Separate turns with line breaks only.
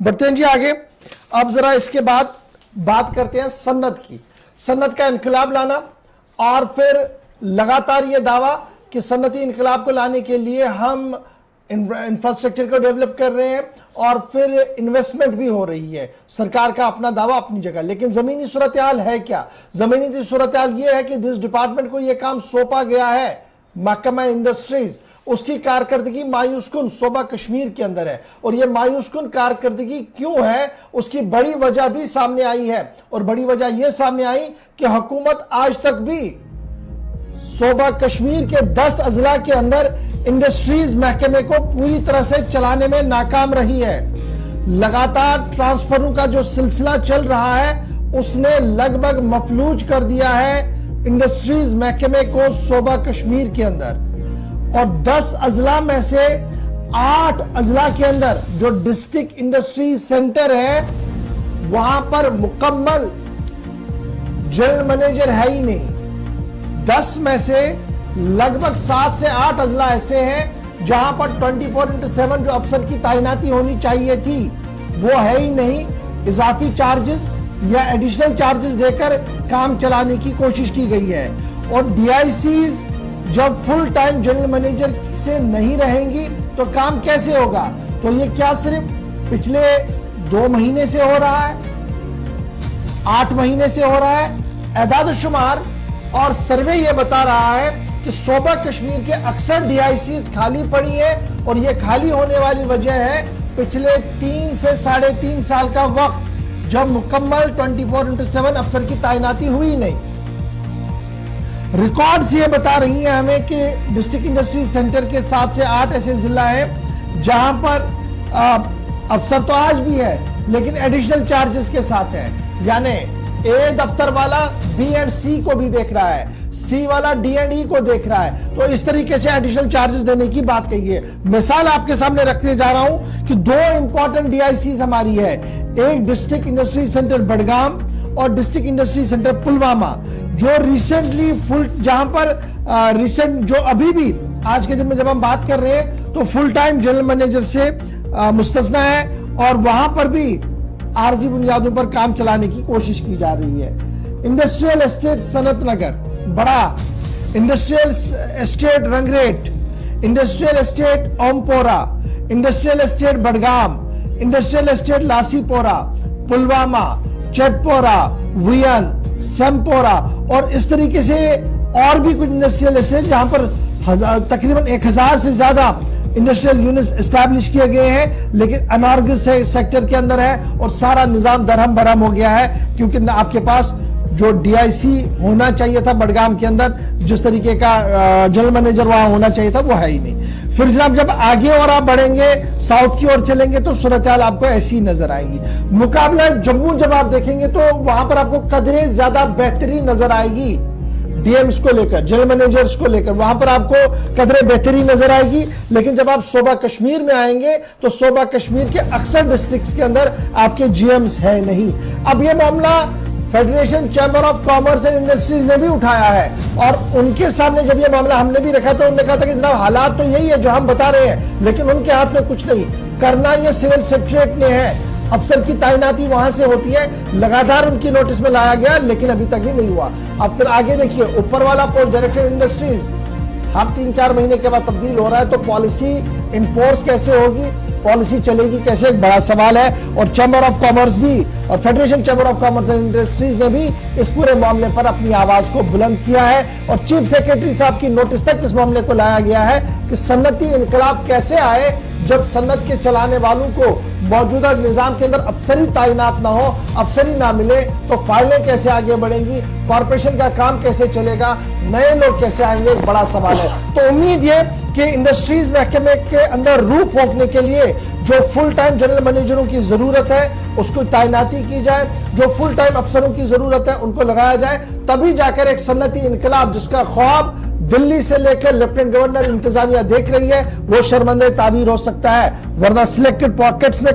बढ़ते हैं जी आगे। अब जरा इसके बाद बात करते हैं सन्नत की। सन्नत का इनकलाब लाना और फिर लगातार ये दावा कि सन्नती इनकलाब को लाने के लिए हम इंफ्रास्ट्रक्चर को डेवलप कर रहे हैं और फिर इन्वेस्टमेंट भी हो रही है। सरकार का अपना दावा अपनी जगह, लेकिन जमीनी सूरत हाल है क्या? जमीनी सूरत हाल ये है कि जिस डिपार्टमेंट को यह काम सौंपा गया है, महकमा इंडस्ट्रीज, उसकी कारकर्दगी मायूसकुन सूबा कश्मीर के अंदर है। और यह मायूसकुन कारकर्दगी क्यों है, उसकी बड़ी वजह भी सामने आई है। और बड़ी वजह यह सामने आई कि हुकूमत आज तक भी सूबा कश्मीर के 10 अजला के अंदर इंडस्ट्रीज महकमे को पूरी तरह से चलाने में नाकाम रही है। लगातार ट्रांसफरों का जो सिलसिला चल रहा है उसने लगभग मफलूज कर दिया है इंडस्ट्रीज महकमे को सूबा कश्मीर के अंदर। और 10 अजला में से 8 अजला के अंदर जो डिस्ट्रिक्ट इंडस्ट्री सेंटर है वहां पर मुकम्मल जनरल मैनेजर है ही नहीं। 10 में से लगभग 7 से 8 अजला ऐसे हैं जहां पर 24/7 जो अफसर की तैनाती होनी चाहिए थी वो है ही नहीं। इजाफी चार्जेस या एडिशनल चार्जेस देकर काम चलाने की कोशिश की गई है। और डीआईसीज जब फुल टाइम जनरल मैनेजर से नहीं रहेंगी तो काम कैसे होगा? तो ये क्या सिर्फ पिछले 2 महीने से हो रहा है, 8 महीने से हो रहा है? एदाद शुमार और सर्वे ये बता रहा है कि सूबा कश्मीर के अक्सर डीआईसीज खाली पड़ी है। और ये खाली होने वाली वजह है पिछले 3 से 3.5 साल का वक्त जब मुकम्मल 24/7 अफसर की तैनाती हुई नहीं। रिकॉर्ड्स ये बता रही हैं हमें कि डिस्ट्रिक्ट इंडस्ट्री सेंटर के 7 से 8 ऐसे जिला हैं जहां पर अफसर तो आज भी है लेकिन एडिशनल चार्जेस के साथ है। यानी ए दफ्तर वाला बी एंड सी को भी देख रहा है, सी वाला डी एंड ई को देख रहा है। तो इस तरीके से एडिशनल चार्जेस देने की बात कही है। मिसाल आपके सामने रखने जा रहा हूं कि 2 इंपॉर्टेंट डीआईसीज हमारी है, एक डिस्ट्रिक्ट इंडस्ट्री सेंटर बडगाम और डिस्ट्रिक्ट इंडस्ट्री सेंटर पुलवामा, जो रिसेंटली फुल, जहां पर रिसेंट जो अभी भी आज के दिन में जब हम बात कर रहे हैं तो फुल टाइम जनरल मैनेजर से मुस्तस्ना है और वहां पर भी आरजी बुनियादों पर काम चलाने की कोशिश की जा रही है। इंडस्ट्रियल एस्टेट सनत नगर बड़ा, industrial estate Rangreth, industrial estate Ompora, industrial estate Budgam, industrial estate Lassipora, Pulwama, Chatpora, Wuyan, Sempora और इस तरीके से और भी कुछ इंडस्ट्रियल एस्टेट जहां पर तकरीबन 1000 से ज्यादा इंडस्ट्रियल यूनिट्स एस्टैब्लिश किए गए हैं, लेकिन अनऑर्गेनाइज्ड सेक्टर के अंदर है और सारा निजाम दरहम भरम हो गया है क्योंकि आपके पास जो डीआईसी होना चाहिए था बडगाम के अंदर, जिस तरीके का जनरल मैनेजर वहां होना चाहिए था वो है ही नहीं। फिर जनाब जब आगे और आप बढ़ेंगे, साउथ की ओर चलेंगे तो सूरत हाल आपको ऐसी नजर आएगी। मुकाबला जम्मू जब आप देखेंगे तो वहां पर आपको कदरें ज्यादा बेहतरीन नजर आएगी। डीएम्स को लेकर, जनरल मैनेजर्स को लेकर वहां पर आपको कदरें बेहतरीन नजर आएगी। लेकिन जब आप सूबा कश्मीर में आएंगे तो सूबा कश्मीर के अक्सर डिस्ट्रिक्ट्स के अंदर आपके जीएम्स है नहीं। अब यह मामला federation chamber of commerce and industries ने भी उठाया है और उनके सामने जब यह मामला हमने भी रखा था, उन्होंने कहा था कि जनाब हालात तो यही है जो हम बता रहे हैं, लेकिन उनके हाथ में कुछ नहीं, करना यह सिविल सेक्रेटरीट ने है। अफसर की तैनाती वहां से होती है, लगातार उनकी नोटिस में लाया गया लेकिन अभी तक भी नहीं हुआ। अब फिर आगे देखिए, ऊपर वाला पोस्ट डायरेक्टर इंडस्ट्रीज हर 3-4 महीने के बाद तब्दील हो रहा है, तो पॉलिसी इन्फोर्स कैसे होगी, पॉलिसी चलेगी कैसे, एक बड़ा सवाल है। और चैंबर ऑफ कॉमर्स भी और federation chamber of commerce and industries ने भी इस पूरे मामले पर अपनी आवाज को बुलंद किया है और चीफ सेक्रेटरी साहब की नोटिस तक इस मामले को लाया गया है कि सन्नती इनकलाब कैसे आए जब सन्नत के चलाने वालों को मौजूदा निजाम के अंदर अफसरी तैनात ना हो, अफसरी ना मिले तो फाइलें कैसे आगे बढ़ेंगी, कॉर्पोरेशन का काम कैसे चलेगा, नए लोग कैसे आएंगे, एक बड़ा सवाल है। तो उम्मीद है कि इंडस्ट्रीज महकमे के अंदर रूह फूंकने के लिए जो फुल टाइम जनरल मैनेजरों की जरूरत है उसको तैनाती की जाए, जो फुल टाइम अफसरों की जरूरत है उनको लगाया जाए, तभी जाकर एक सन्नती इनकलाब जिसका ख्वाब दिल्ली से लेकर लेफ्टिनेंट गवर्नर इंतजामिया देख रही है वो शर्मंदे ताबीर हो सकता है। वरना सिलेक्टेड पॉकेट्स में